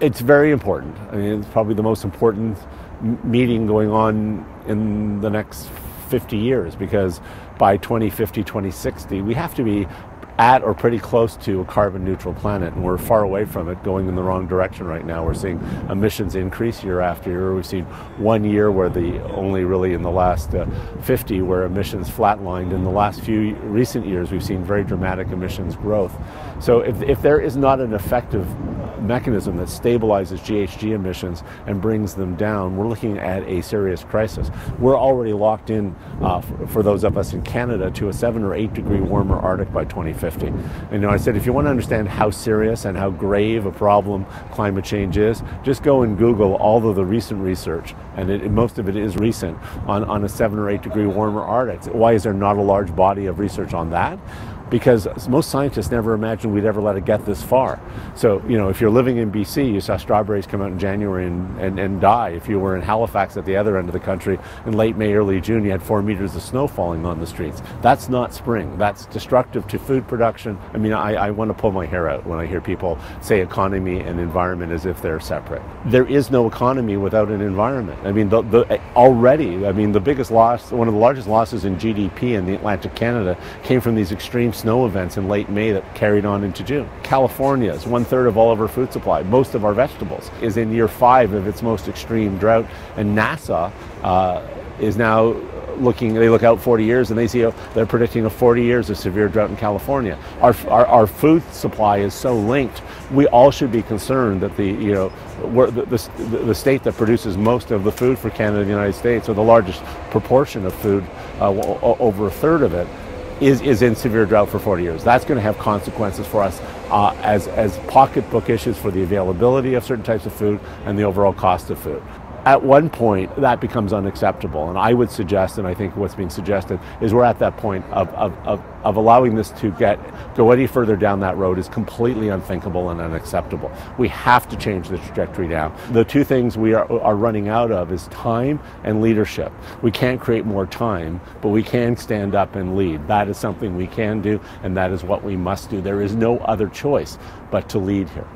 It's very important. I mean, it's probably the most important meeting going on in the next 50 years, because by 2050, 2060, we have to be at or pretty close to a carbon neutral planet, and we're far away from it, going in the wrong direction right now. We're seeing emissions increase year after year. We've seen 1 year where only really in the last 50 where emissions flatlined. In the last few recent years, we've seen very dramatic emissions growth. So if there is not an effective mechanism that stabilizes GHG emissions and brings them down, we're looking at a serious crisis. We're already locked in, for those of us in Canada, to a 7 or 8 degree warmer Arctic by 2050. And I said, if you want to understand how serious and how grave a problem climate change is, just go and Google all of the recent research, and most of it is recent, on a 7 or 8 degree warmer Arctic. Why is there not a large body of research on that? Because most scientists never imagined we'd ever let it get this far. So, if you're living in BC, you saw strawberries come out in January and die. If you were in Halifax at the other end of the country in late May, early June, you had 4 meters of snow falling on the streets. That's not spring. That's destructive to food production. I mean, I want to pull my hair out when I hear people say economy and environment as if they're separate. There is no economy without an environment. I mean, the biggest loss, one of the largest losses in GDP in the Atlantic Canada came from these extreme snow events in late May that carried on into June. California is 1/3 of all of our food supply. Most of our vegetables is in year 5 of its most extreme drought, and NASA is now they look out 40 years and they're predicting 40 years of severe drought in California. Our food supply is so linked. We all should be concerned that the state that produces most of the food for Canada and the United States, or the largest proportion of food, over 1/3 of it, is in severe drought for 40 years. That's going to have consequences for us as pocketbook issues for the availability of certain types of food and the overall cost of food. At one point, that becomes unacceptable, and I would suggest, and I think what's being suggested, is we're at that point of allowing this to go any further down that road is completely unthinkable and unacceptable. We have to change the trajectory now. The two things we are running out of is time and leadership. We can't create more time, but we can stand up and lead. That is something we can do, and that is what we must do. There is no other choice but to lead here.